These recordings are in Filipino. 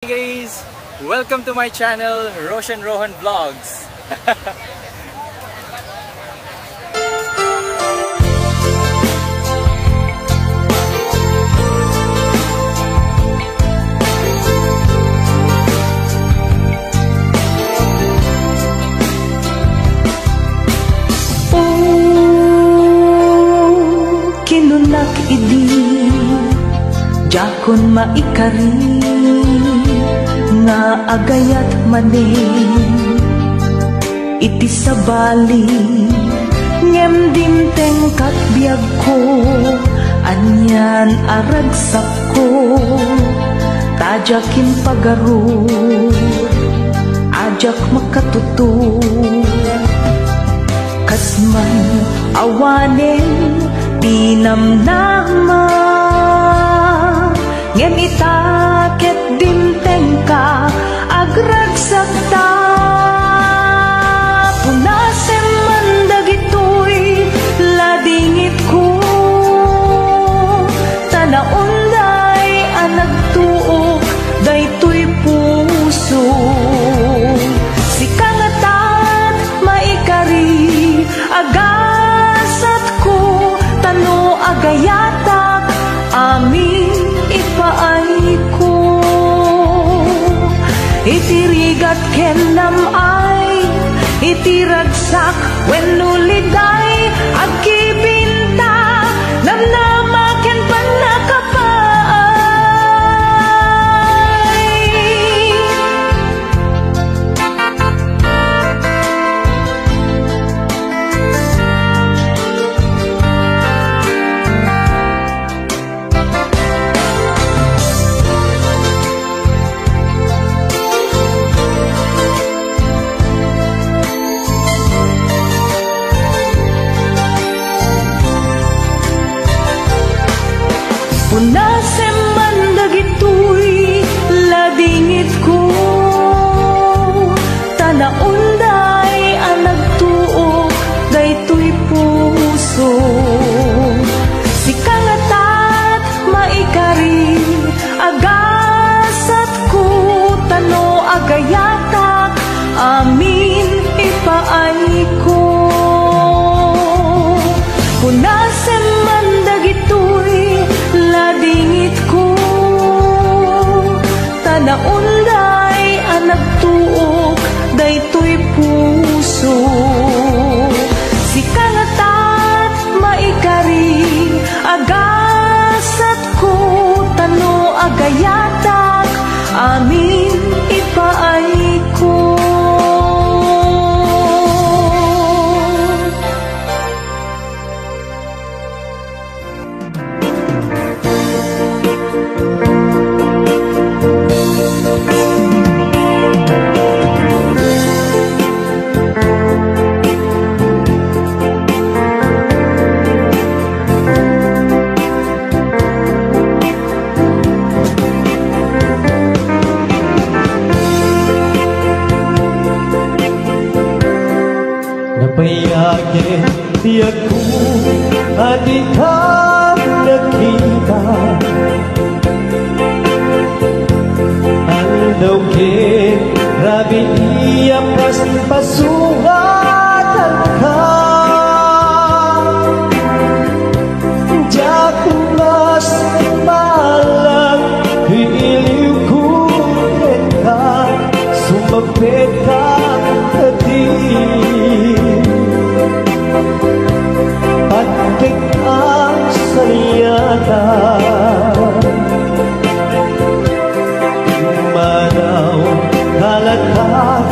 Hey guys! Welcome to my channel, Roshan Rohan Vlogs. Oh, kinunak idi jakon maikari nga agayat manin iti sabali ngem dimteng kat biag ko anyan aragsak ko tajakin pagaro ajak makatuto kasman awanen tinamnama ngem itaket dimteng ka agragsak ta punasem man dagitoy ladingit ko tanaunday anag tuok daytoy puso sikangatat maikari agasat ko tano agayatak amin ipaay ko itirigat kenam ay itiragsak wenuliday agkibinta namnama ken panakapaay punasem man dagitoy ladingit ko tanaunday anag tuok daytoy puso sikangatat maikari agasat ko tano agayatak amin ipaay ko punasem man dagitoy ladingit ko tanaunday anag tuok daytoy puso sikangatat maikari agasat ko tano agayatak amin ipaay ko Napayagin di ako at ikaw nakita Aldawin rabi iya pasungatan ka Jakumas malang hiiliw ko ka sumapit ka pagkik ang sayata manaw kalatak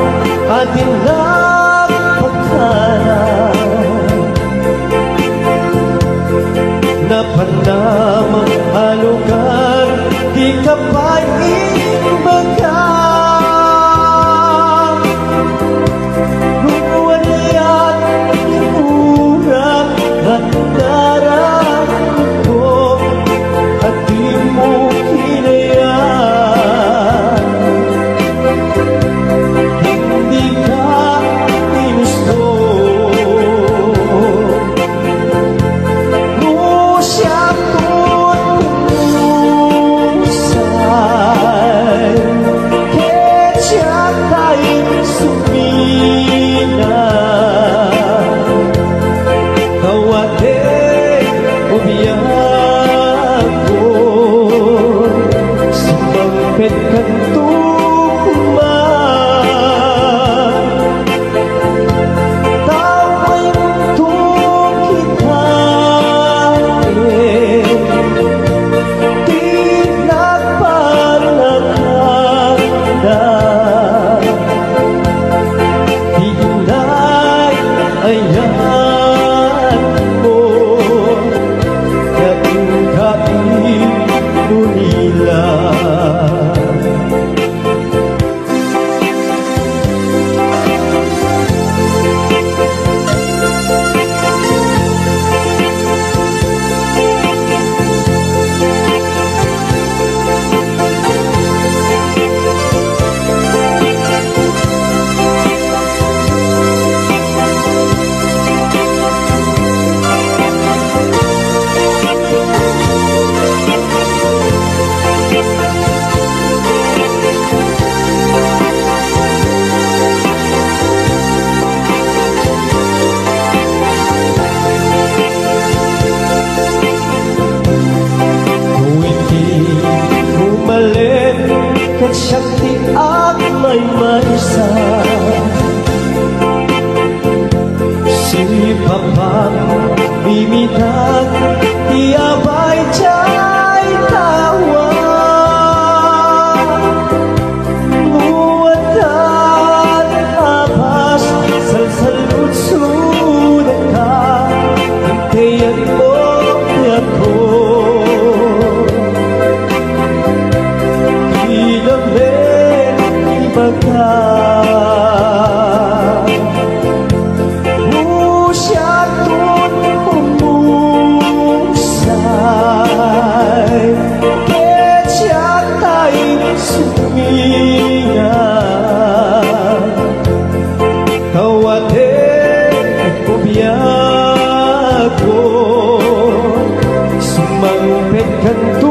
at ilang pagkana napanamang halugan di kapain baga kantuman Tawa'y untuk kita Di nagpanaganda Hinay ayan mo Kain-kain mo nila Kat siyang tiak may maisa Si Papa bimitag Iabay jay tawa Muwadan abas Salsalud sudan ka Hintayan mo ako Usyatun umusay Kecatay sumingan Kawate kubiyago Sumangpet kanto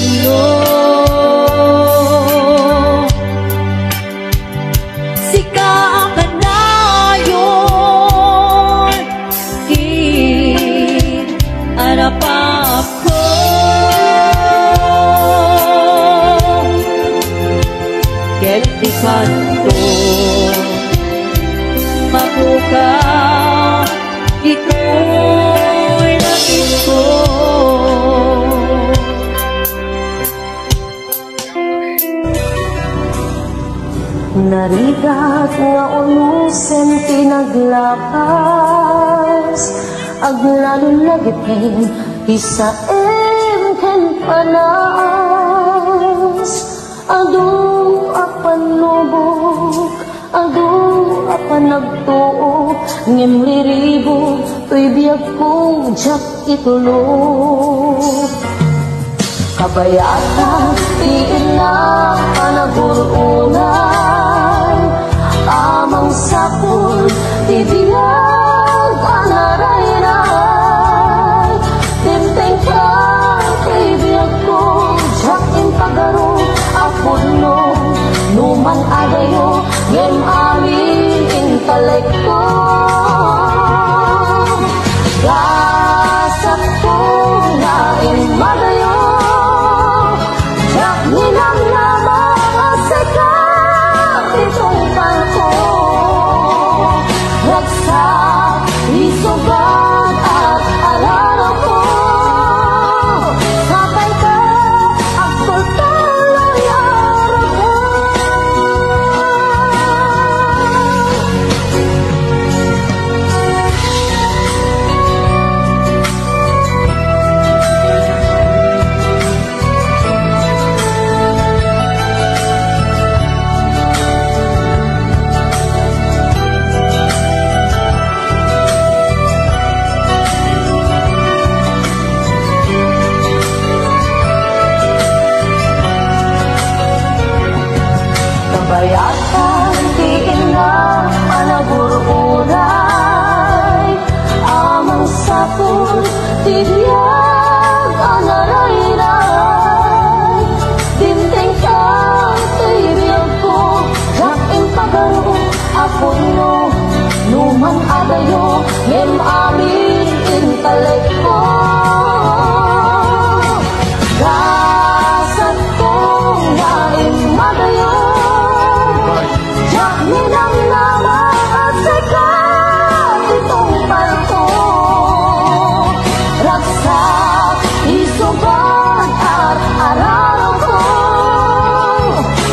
puno. Sika ang kanayon, kinarapap ko. Kelti kanto, mapukaw, ito'y langit ko. Narigat nga unusen pinaglapas, aglalong lagipin, isaem ken panas. Adu apan lubog, adu apan nagtuo, ngem liribo, to'y biyag kong jak itulog. Kabayatan, tiin na panagurunay, amang sapul, tibiyag anaraynay. Tinteng ka, tibiyag ko, jakin pagaro, apod no, numan adayo, ngem amin intelekto. Gasak ko na imadayo, ninang naman sa kapitong palko. Ragsak, isugat at alala ko. Sabay ka, akol taloy araw ko. Kabayatan, tiin na panagurunay, amang sapul, tibiyag anaraynay. Dinteng ka, tibiyag ko, jakin pagaro, apod no, numan adayo, ngem amin intelekto. Gasat ko nga imadayo, ninang naman sa kapitong palko. Ragsak, isugat at araw ko.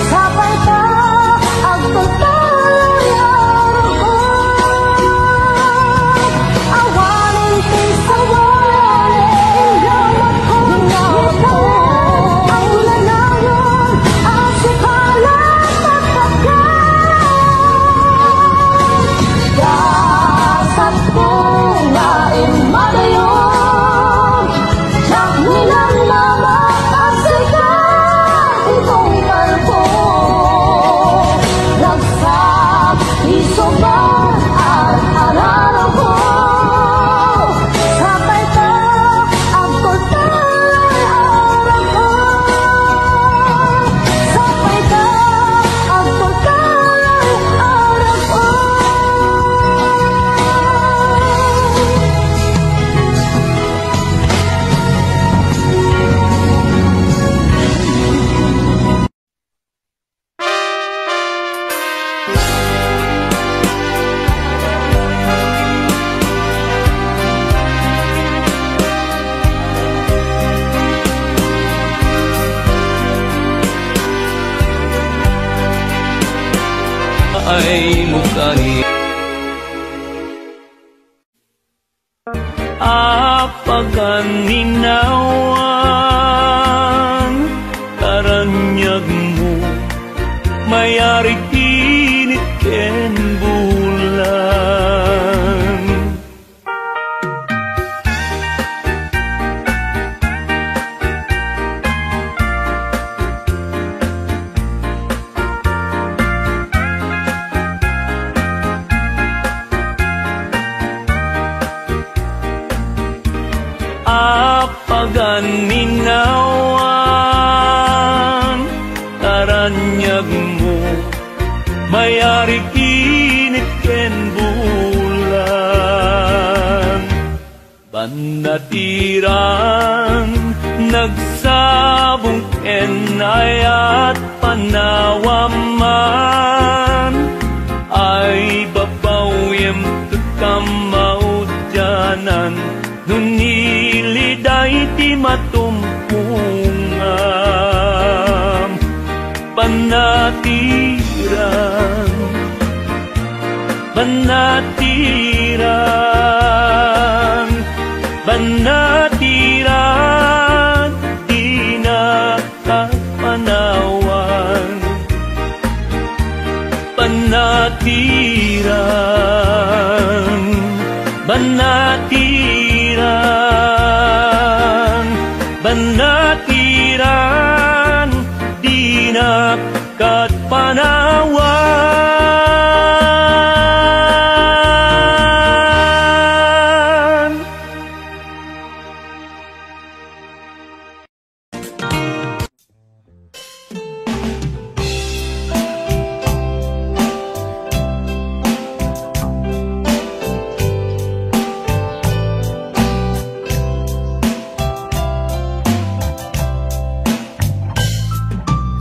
Sabay ka, agtutaloy araw ko. Awanin kay sawalan, ingawat ko, ingawat ko. Ang lalayon, ang sipalan, pagpagkat. Gasat ko nga imadayo, jak nilang namapasikat itong palko. Ragsak, isugat at araraw ko. Sabay ka, agtol taloy araw ko. Sabay ka, agtol taloy araw ko. Ay mukani apagan ninawan taranyag mo mayari init ken bulan. Apagan taranyag mo, mayari kinit ken bulan. Banatiran nagsabong ken ayat panawaman, ay babawem kakamaudyanan, nuniliday ti matumpungan. Banatiran, banatiran, banatiran, di nakapanawan. Banatiran, banatiran, banatiran, di nakapanawan.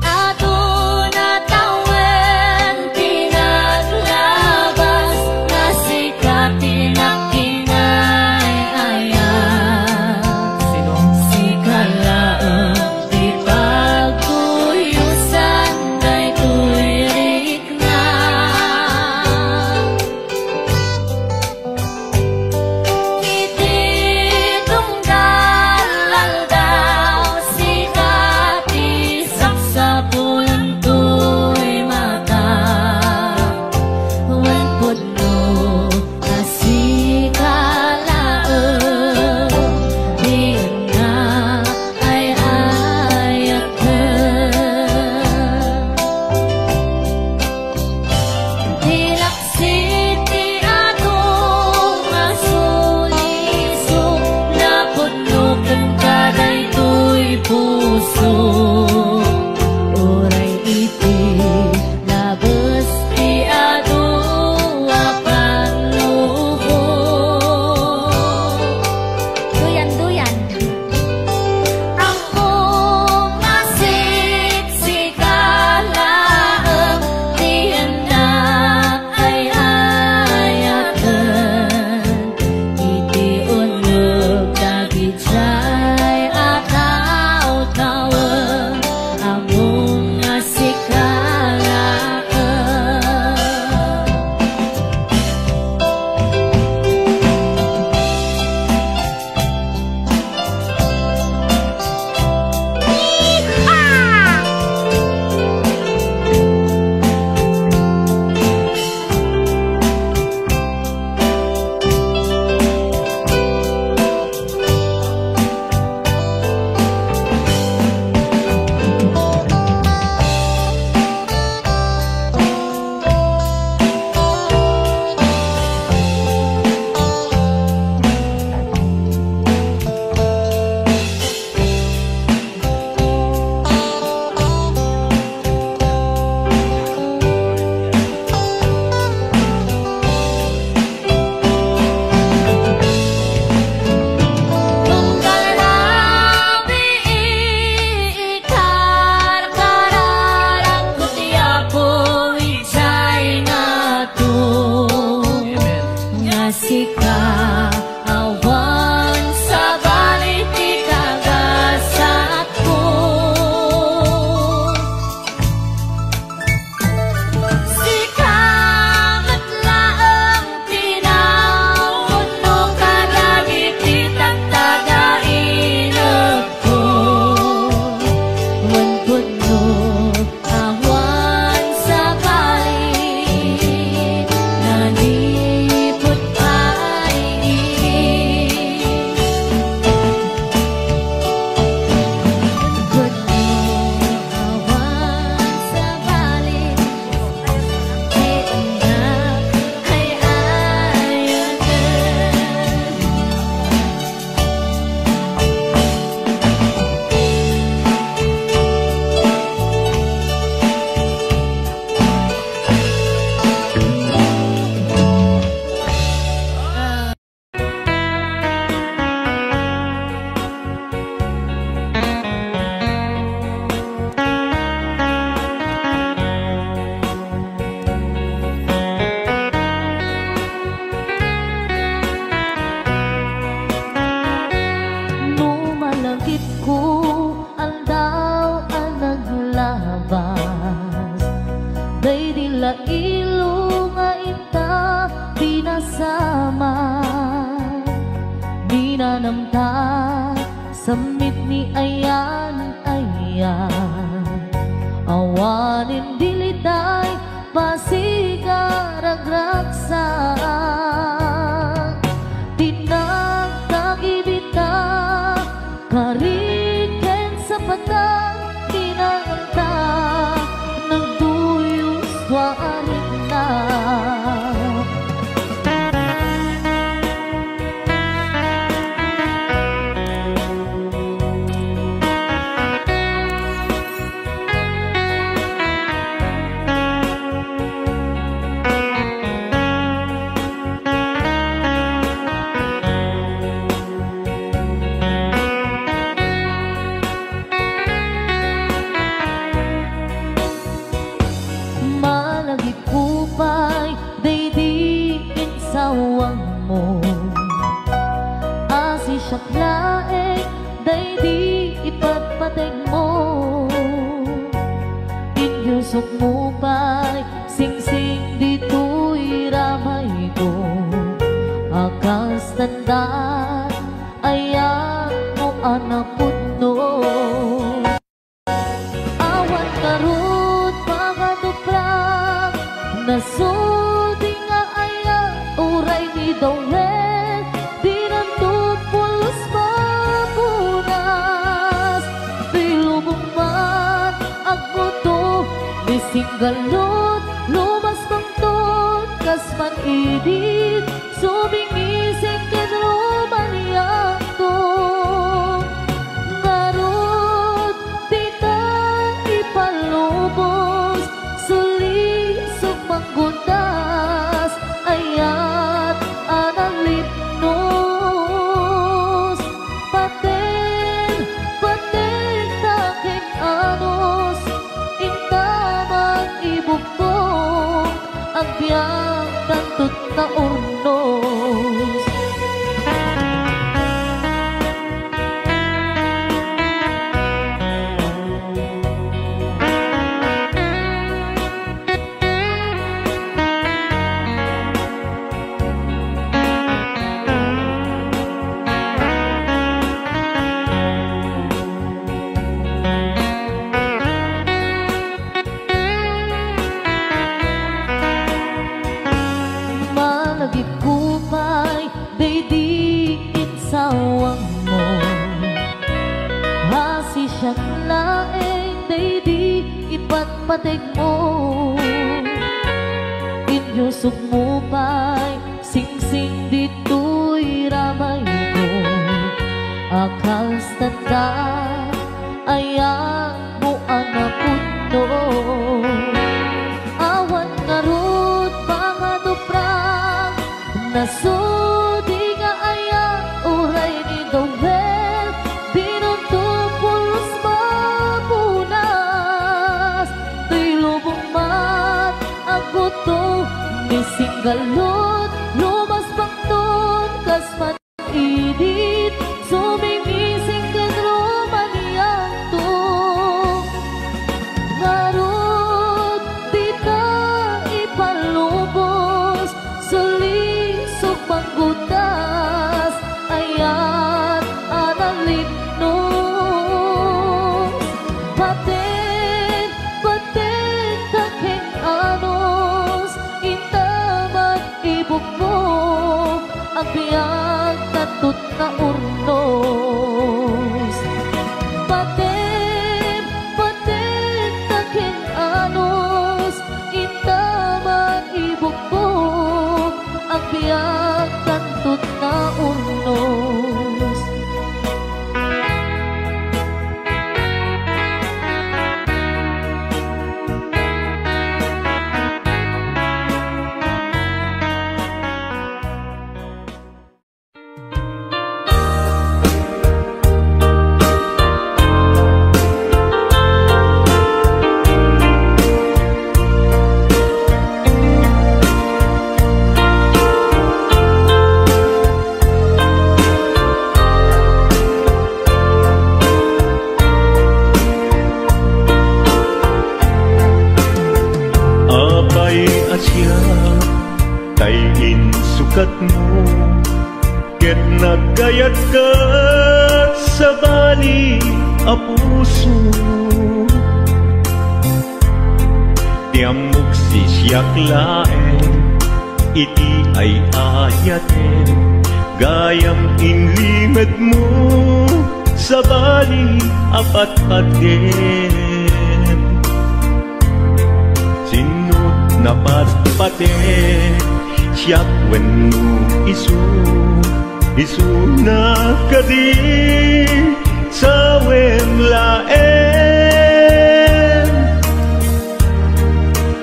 Aduna yan. Awanin dilitay pasigaragragsan. Tinagtagibita kariken sa patang kinanganta. Nagduyos warin na. Sawang mo asi siya't laeng daydi ipagpateg mo. Inyusok mo pa'y singsing dito'y ramay ko. Akas tandaan ayan mo anak putno. Awan karut mga duprang nasulti nga ayan uray ni Dawel. Di nandun pulos mapunas. Di lumumad agmuto di singgalot lumas pangtot kasman idit subingising kenruman yakto. Ngarot tita ipalubos suli sumanggundas ayat analipnos. Paten taking anos intamang ibukong ang biyang tantut na urnos. Malagip kupay daydi insawang mo. Hasi siya't laeng daydi ipatpateg mo. Inyusok mo pa'y singsing dito'y ramay ko. Akas tanda ayan mo anak putno. Awan ngarut mga duprang nasudi nga ayan uray ni Dawel. Dinunto pulos mapunas. Di lubong mat aguto ni singgalot lumas pangton kasman idit sumingising kenruman yakto. Ngarot tita ipalubos suli sumanggundas ayat analipnos. Paten taking anos intamang ibukbok ang biyang tatut na urnos. Paten taking anos intamang ibukbok ang biyang tatut na urnos. Tayin sukat mo ket nagkayat ka sa bali a puso. siyak laeng, iti ay ayaten, gayam inlimet mo, sa bali apat-paten. Sinut na patpaten, siyak wenno isu na kadi sa wemlaen.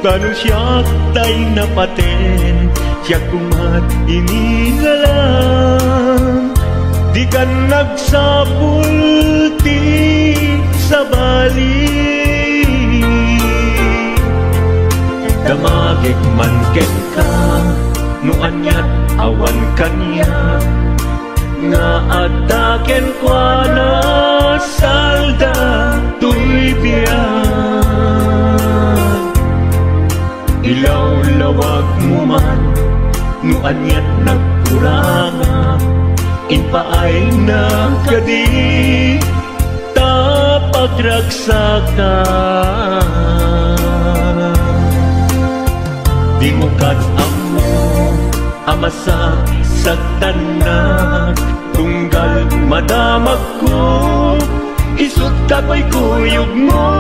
Tanu siyak tay napaten, siyak kumat inilalang, di kan nagsapulti sa bali. Damagig man ken ka, no anyat awan kanya, nga ataken kwa na salda tuy biyan. Ilaw-lawag mo man, no anyat nagkuranga, inpaay na kadi tapagragsakan. Di mo kat-amo amasak sa tanak, tunggal madamag ko, isut kako'y kuyog mo.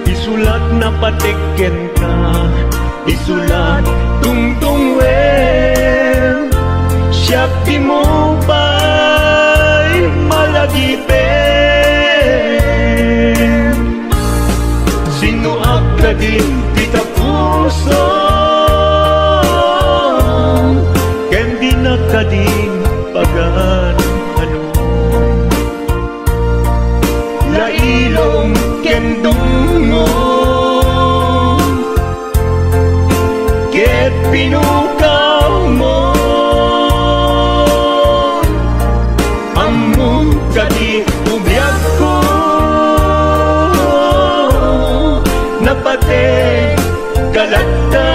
Isulat na patiken ka, isulat tungtungwen, siyak di mo ba'y malagipin. Sino ka din kita puso, ken di na ka din pagan ano. Lailong ken dungo, ket pinukaw mo, among kadi ubiyag ko, napate kalagta.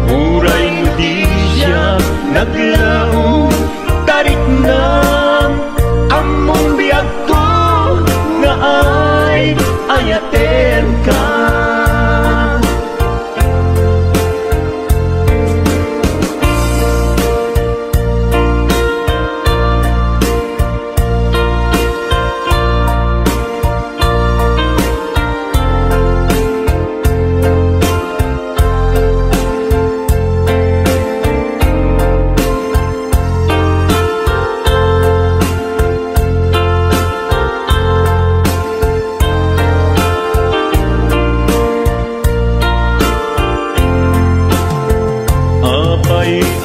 Uray mo di siya naglaong, tarik na among biyag ko, nga ay ayaten ka.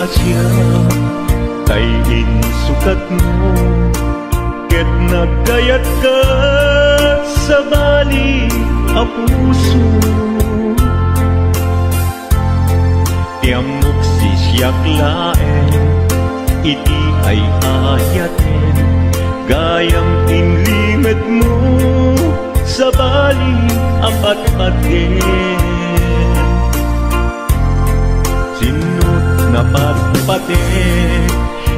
Asya kay insukat mo, ket nagkayat ka sa bali a puso. Tiamok si siyak laeng, iti ay ayaten, gayam inlimet mo, sa bali apat-paten. Sinut na patpaten,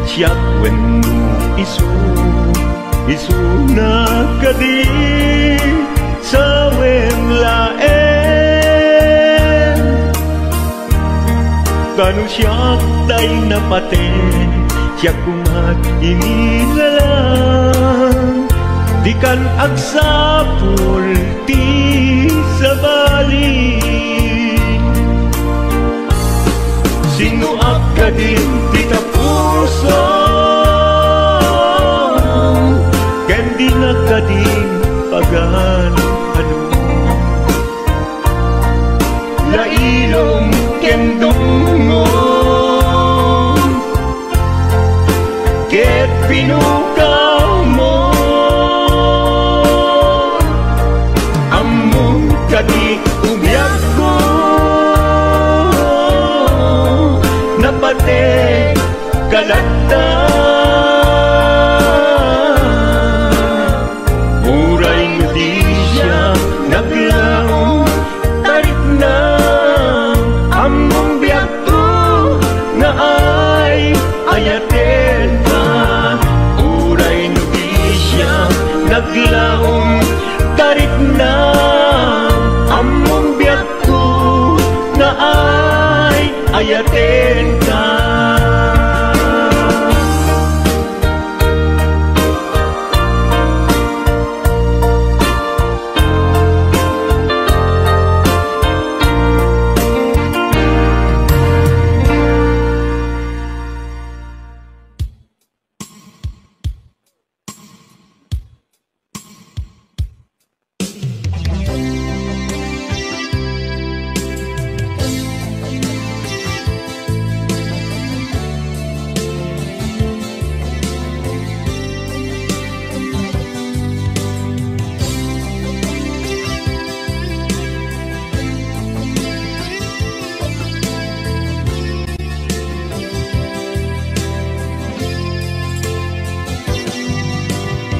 siyak wenno isu na kadi sa wemlaen. Kanu siyak tay napaten, siyak kumat inilalang, di kan agsapul ti sa bali. Sino ka din tika puso, ken di na ka din pagan ano. Lailong ken dungo, ket pinukaw mo, among kadi ubiyag ko, napate kalagta. Uray mo di siya naglaong, tarik na among biyag ko, na ay ayaten ka. Uray mo di siya aglaom darit na among biyak ko na ay ayaten ka.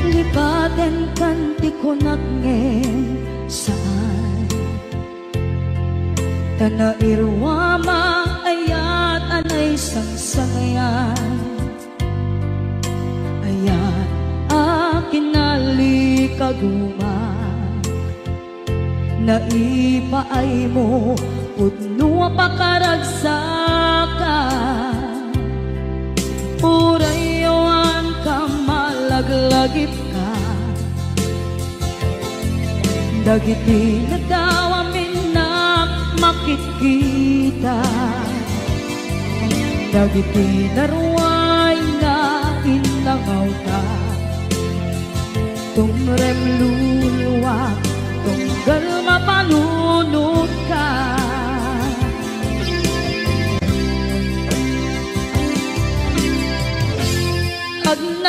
Lipaten kanti ko nagngen saan Tana irwama ayat anay sangsangayan Ayat akin nalikaguma Naipaay mo pudno pakaragsakan Urayawan ka malaglagip ka Dagiti nadawa minak makikita Dagiti naruay na inangaw ka Tumrem luluwa tunggal mapanunod ka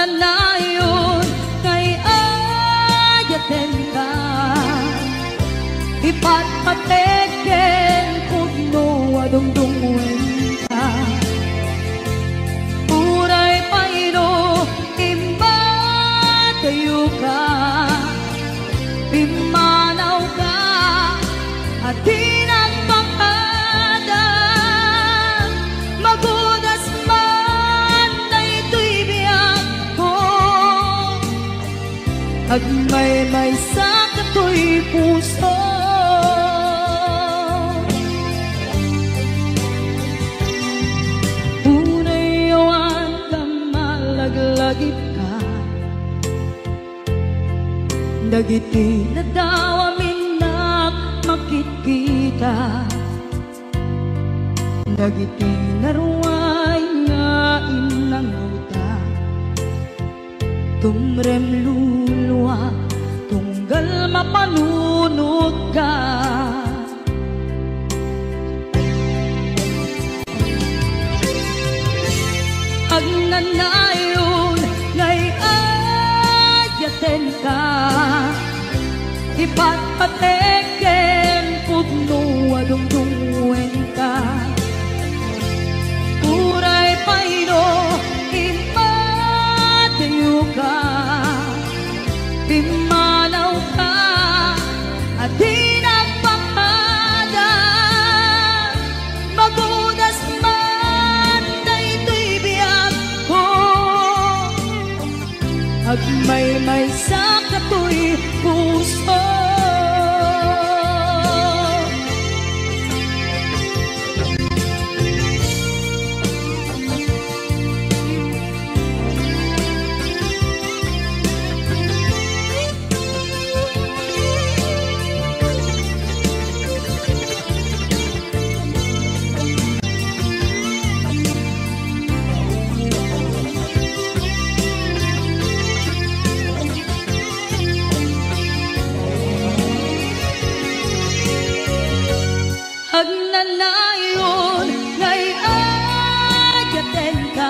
Agnanayon kay ayaten ka Ipatpateken pugno adungdungwen ka Uray paino imbatayo ka Pimanaw ka at tinagpangada Magudas man na ito'y biyak ko Agmay-may sa kato'y puso Unayawan ka malaglagip ka Dagiti nadawa minak makikita Dagiti naruay nga inangauta Tumrem luluwa tunggal mapanunod ka Agnanayon ngay ayaten ka Ipatpateken pugno adungdungwen ka Uray paino impatayo ka Pimanaw ka at tinagpakada Magudas man na ito'y biyak ko Agmay-may sa kato'y puso Agnanayon ngay ayaten ka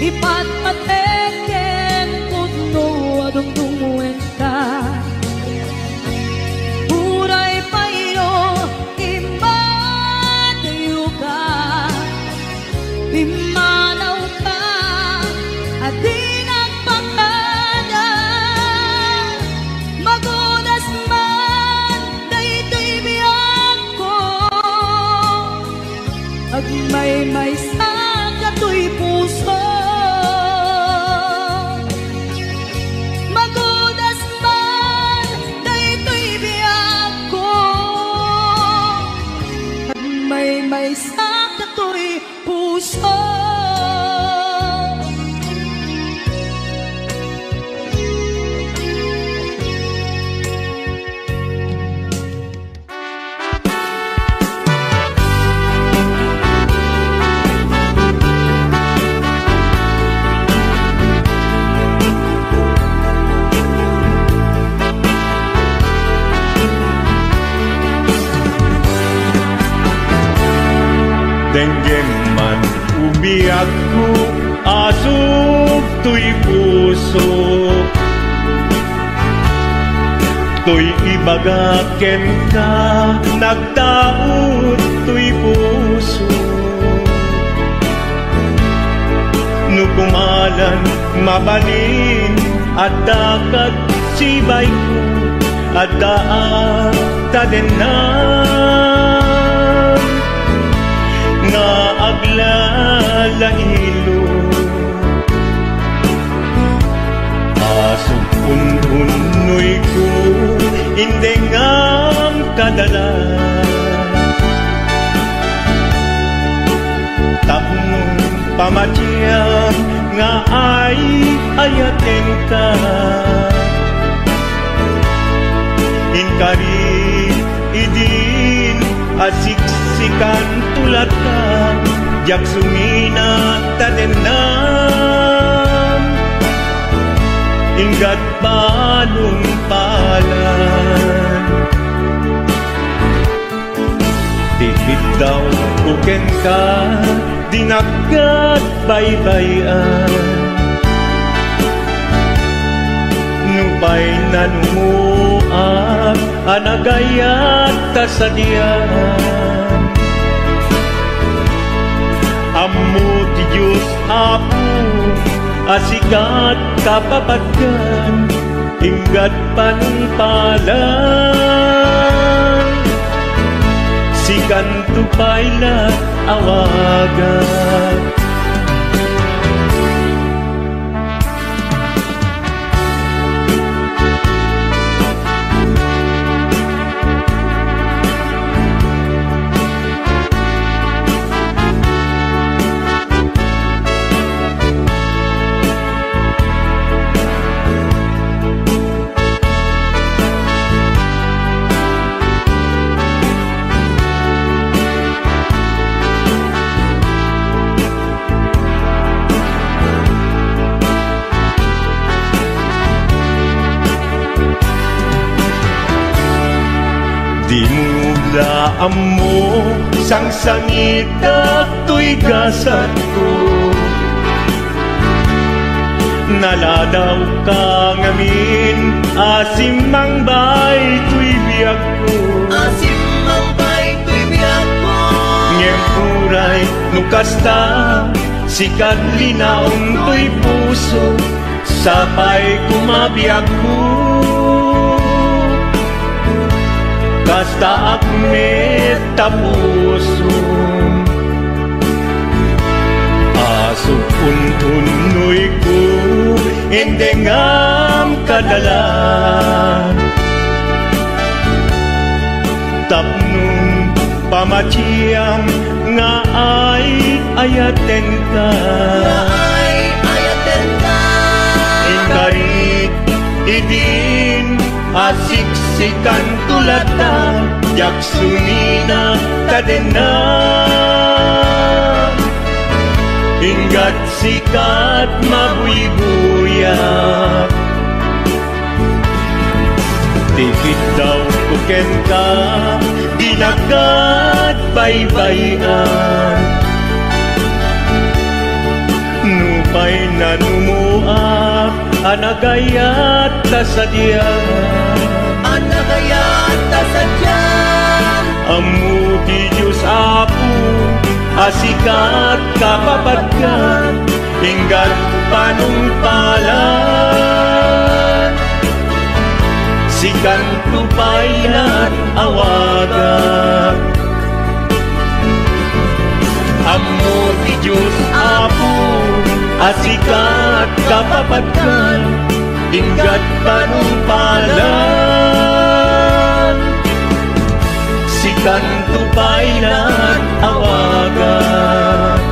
Ipatpateken pudno adungdungwen ka Uray paino imbatayo ka Pimanaw ka at tinagpakada Magudas man na ito'y biyak ko Agmay-may sa kato'y puso Denggem man umiyak ko, asog to'y puso. To'y ibagaken ka, nagtaot to'y puso. Nukumalan, mabalin, at dakat sibay ko, at daan tadenan. Nga aglalahilo, asog unhunoy ko, hindi ngam kadala. Tapnong pamatyam nga ay ayaten ka. Inkari idin asiksikan tulad ka, jak sumina tadenan. Ingat balong palan, tipid daw kuken ka, dinagat baybayan. Nupay nanumuak, anagayat tasadyan. Ammo ti Diyos Apo, asikat kapapagkan, ingat panungpalan. Sikan tupayla awagan. Di mo laan mo, sang sangita to'y gasat ko. Naladaw ka ngamin, asimang bay to'y biyag ko. Asimang bay to'y biyag ko. Ngem puray nukasta, sikat linaong to'y puso, sapay kumabiyag ko. Kasta akmet tapuso, asog untunoy ko, endengam kadalan. Tapnong pamatyam nga ay ayaten ka. Ingarit idin asiksikan tulatan, jak sumina tadenan. Ingat sikat mabuy-buyak, tipid daw kuken ka, dinagat baybayan. Nupay nanumuak, anagayat tasadyan. Anagayat tasadyan. Ammo ti Diyos Apo, asikat kapapagkan, ingat panungpalan. Sikan tupaylan awagan. Ammo ti Diyos Apo, asikat kapapagkan, ingat panungpalan. Sikan tupaylan awagan.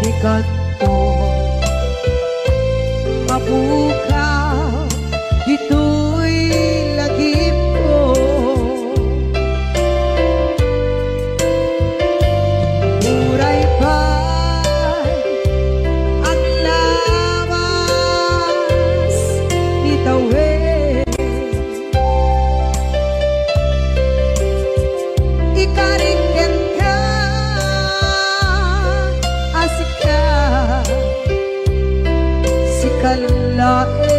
di kanto mabukaw dito'y lagip ko. Muray pa'y ang lawas ni tawid, ikariken ka asika si kalae.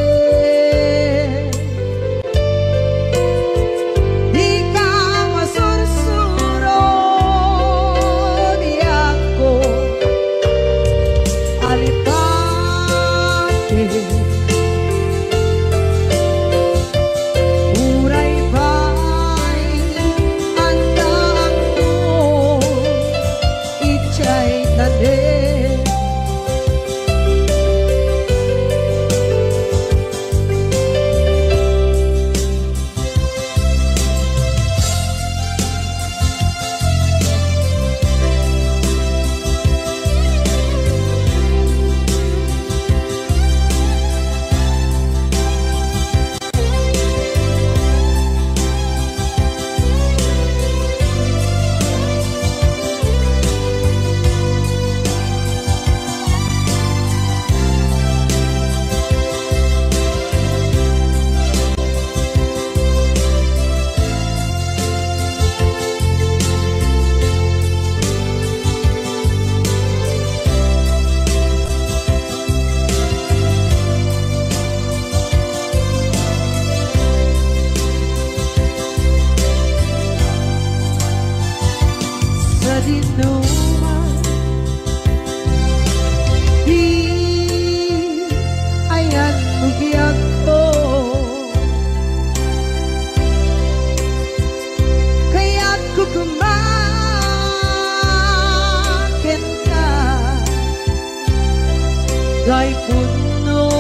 Gay puno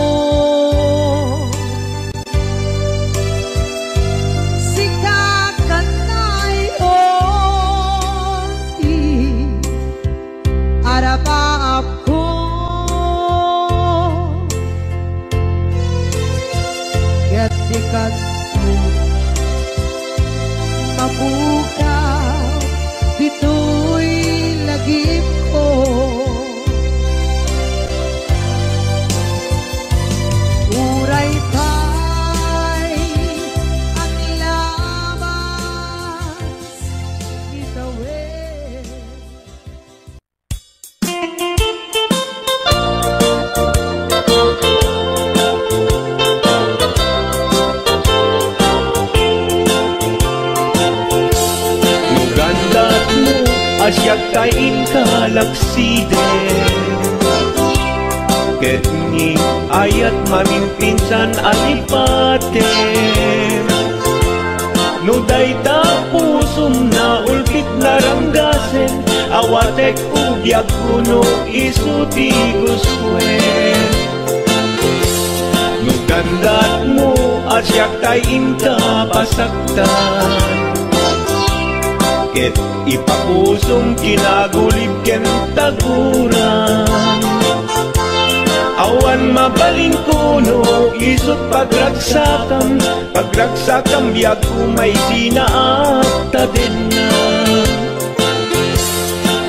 si kakanay oti arapaap ko gatikat mo mabukaw dito'y lagip ko. Asyak kain kalaksiden ket ni ayat mamimpinsan alipaten no dayta pusum na ulpit naranggasen awatek ubyak kuno isuti guswen no gandat mo asyak kain kapasaktan ket ipapusong kinagulib ken taguran awan mabalin kuno isot pagragsakam biag kumay sinaakta din na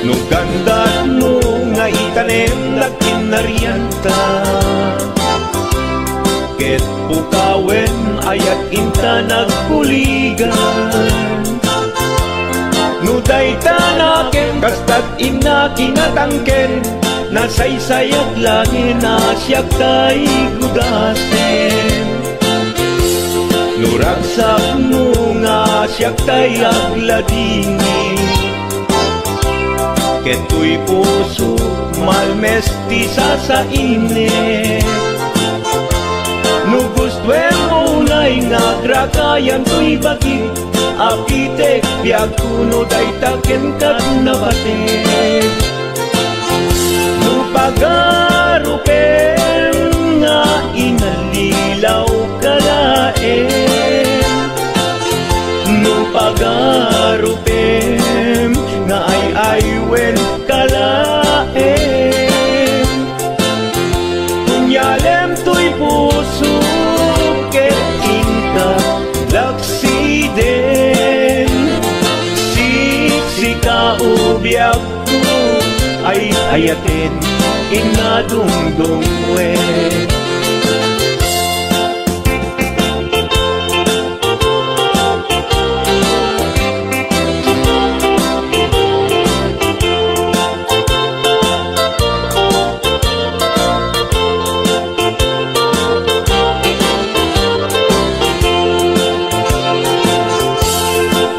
no gandat mo nga itanem na kinarianta ket pukawen ayat inta nagkuligan no dayta naken kastat ina kinatangken nasaysayat langin asyak tay gudasen no ragsak mo nga asyak tay agladingi keto'y puso malmestisa sa init no gustwen mo na'y nagrakayan to'y bagit apitek biag kuno daytaken kat nabatek no pagarupen nga inalilaw kalaen no pagarupen nga ay aywen kalaen ay ayatin inadungdungwe.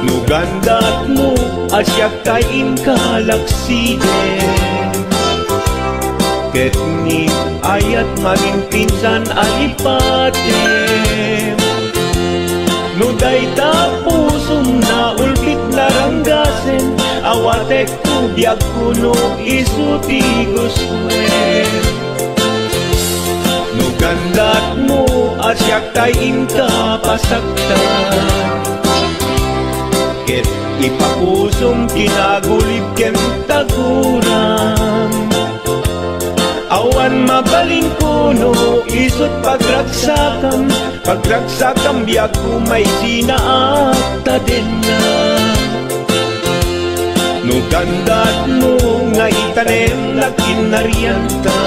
Nugandat mo asyak kain kalaksiden, ket ni ayat maging pinsan alipatem. Nuday tapusum na ulpit laranggasen, awatek tubyag kuno isuti guswen. Nugandat mo asyak kain kapasaktan, ket ipapusong kinagulib ken taguram. Awan mabalin kuno isut pagragsakam, pagragsakam biag kumay sinaakta din na. Nugandat mo nga itanem na kinarianta,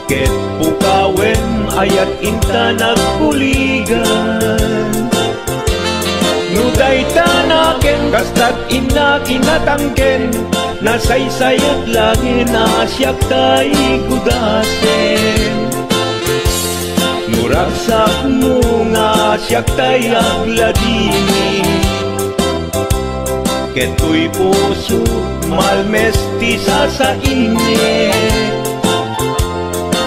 ket pukawem ayat inta nagkuligan. Nuday tanaken kastat ina kinatangken, nasaysayat langin asyak tay gudasen. Nuragsak mo nga asyak tay agladini, keto'y puso malmestisa sa init.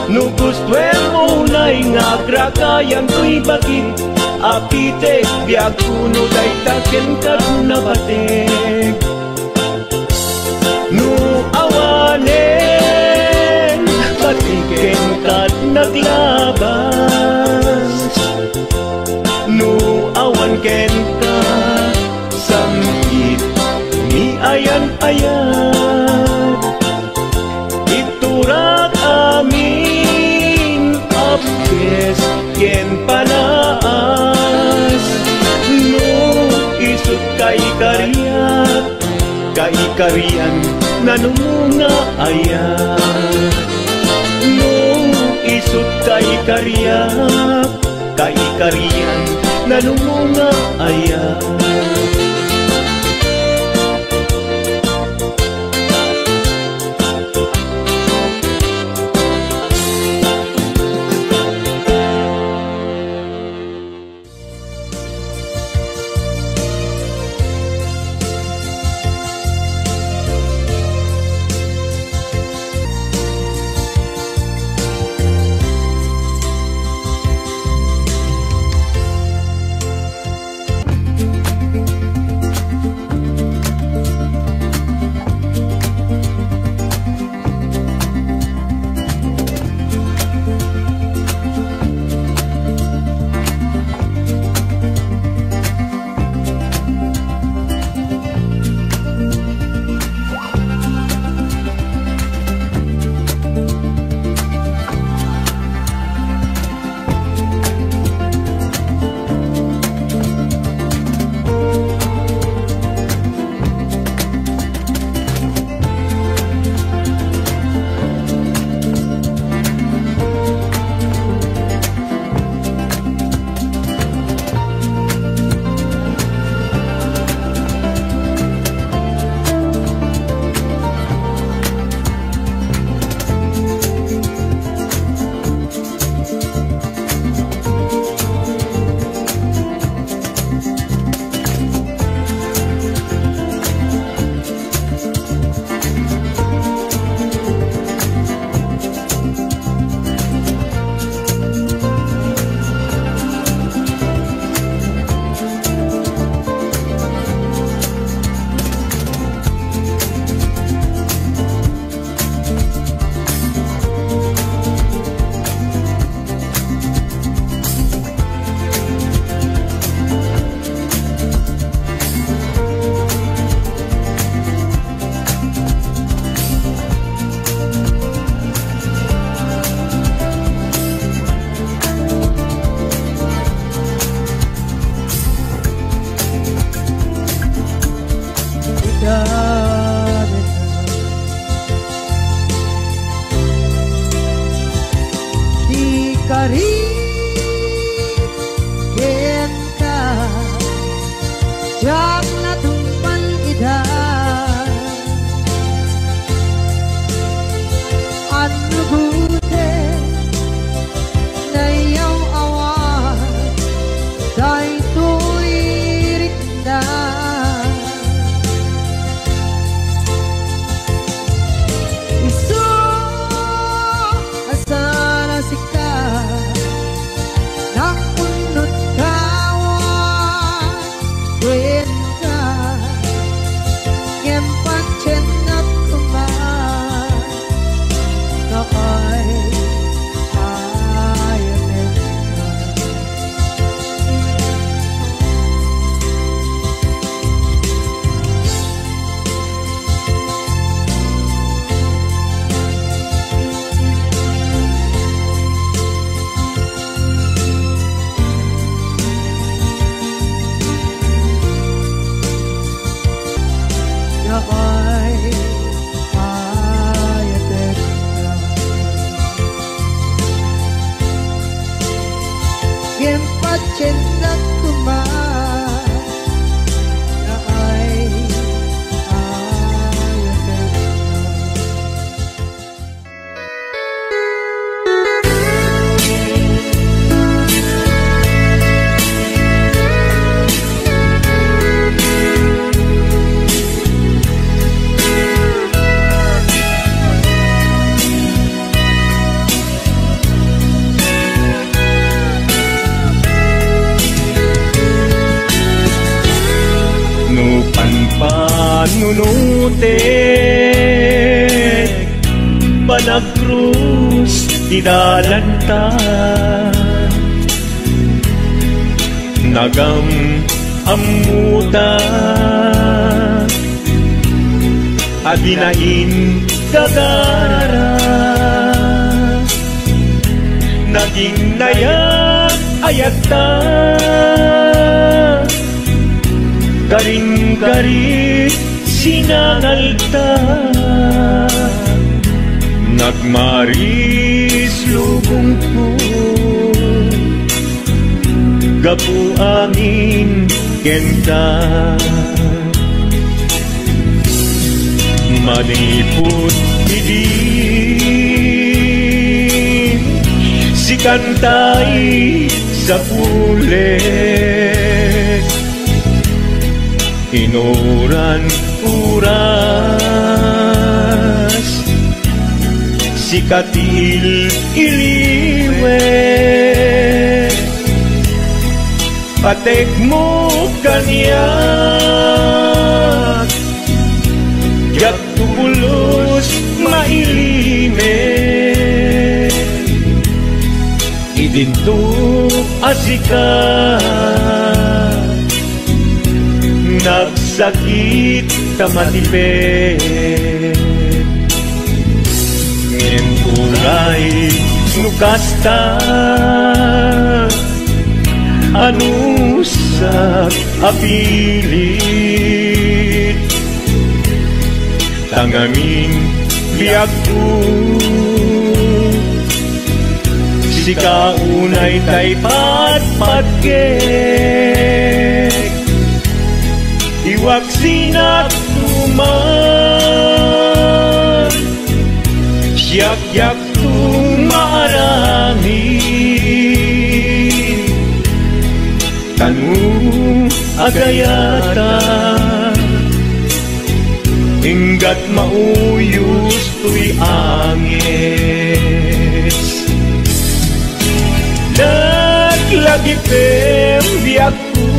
Nugustwen mo na'y nga gragayan to'y bagit, apitek biag kuno day taken kat nabatek. Nu awanen batiken kat naglabas, nu awan ken ka samgit ni ayan-ayan. Iturak amin apkes ken panaas, no isut kay kariyak, kay kariyan nanumunga ayan. No isut kay kariyak, kay kariyan nanumunga ayan. Marigyan ka jak na tumpan ida ano bude na iyong awan dahil tuwirik na iso asana sika nakunod kawan kwenta ngempat cenat kuman na ay ayanin na ay ayanin ngempat cenat kuman na ay ayanin Panunute Panagrus Dinalantan Nagam amuta Adinain gagara Naging nayak ayata Garing-garing sinangalta Nagmaris lubong ko Gapu angin kenta Manipot idin Si kantay sa pulet Inuran uras Si katil iliwet Patek mo kanyak Yak tubulos mailimet Idinto asikat Nagsakit tamatipet Ngentulay nukasta Anusak apilit Tangamin biag ko Si kaunay tay patpatgek Iwak sinak tuman Siyak-yak tumarami Tanong agayata Hinggat mauyos tuy angis Naglagipem biyak ko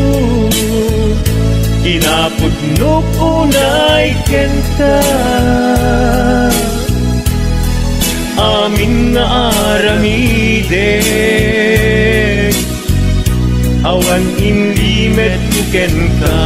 Kinaputnok unay kenta Amin na aramide Awan inlimet kenta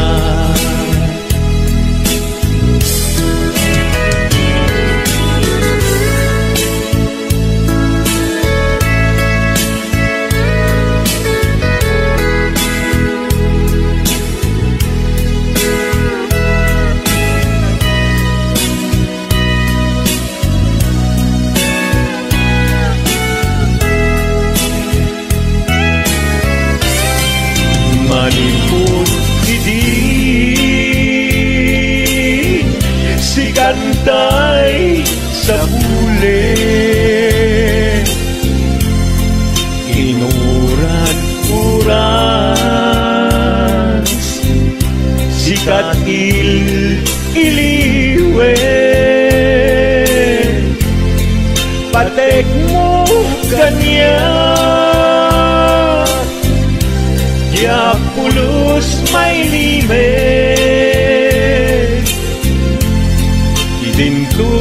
Nagantay sa bulit, inuran-uras, sikat iliwe, patek mo kanya, ya pulos may lime, idinto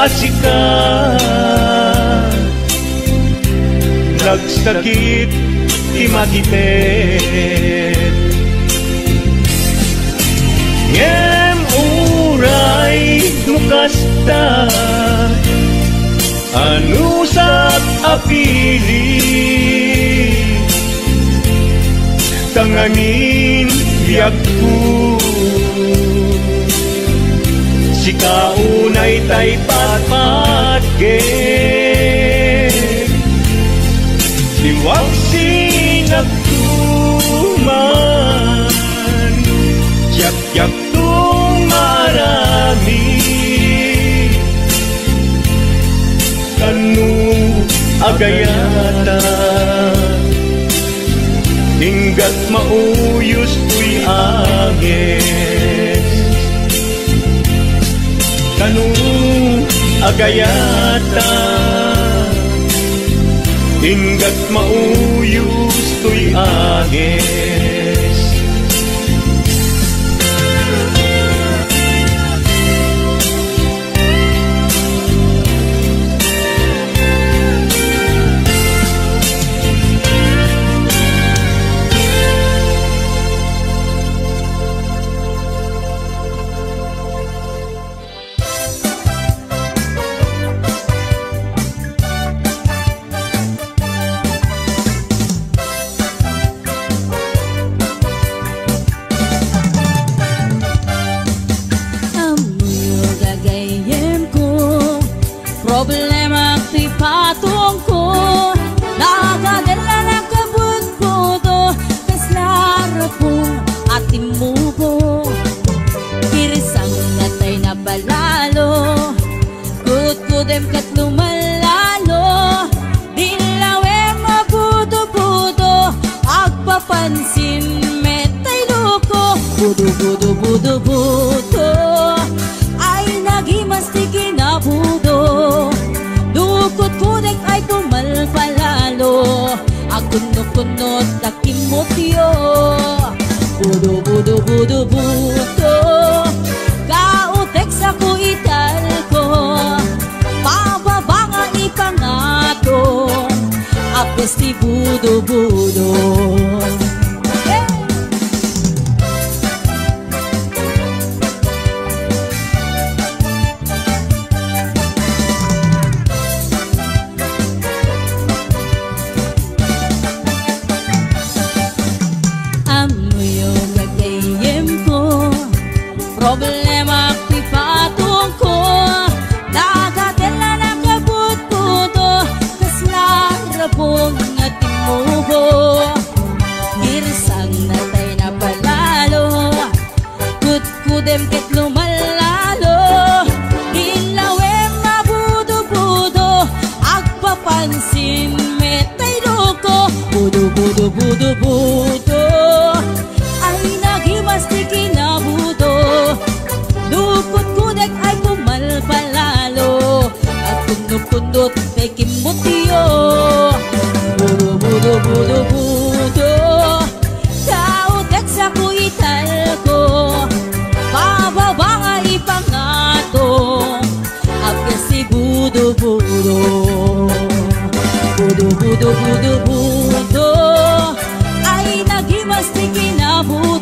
asikat, nagsakit imagitet. Ngem uray nukasta, anusap apili, tanganin biyagku, sikaunay tay patpatke, liwag sinagtuman, yak-yak tung marami, kanu agayata, hinggat mauyos tuy agis, kanu agayata, hinggat mauyos tuy agis. Problema ti patong ko, nagadala na kabut-budo, kaslara pong ating mubo, kirisang natay na balalo, kut-kudem kat lumalalo, dilawe mabudo-budo, agpapansin metay loko, budo-budo-budo-budo, ay nagimastik kinabudo, dukot-kudek ay pumalpalalo, akunot-kunot na kimotyo, budo-budo-budo-budo, kautek sa kuital ko, pababa nga ipangato, apos ti budo-budo. Problema ti patong ko, nagadala na kabut-budo, kaslara pong ating mubo, kirsang natay na palalo, kut-kudem ket lumalalo, ilawe mabudo-budo, agpapansin metay loko, budo-budo-budo-budo, ay nagimastik kinabudo, dukot-kudek ay pumalpalalo, at kundot-kundot kay kimotyo, budo-budo-budo-budo, kautek sa kuital ko, pababa nga ipangato, apos si budo-budo, budo-budo-budo-budo, ay nagimastik kinabudo,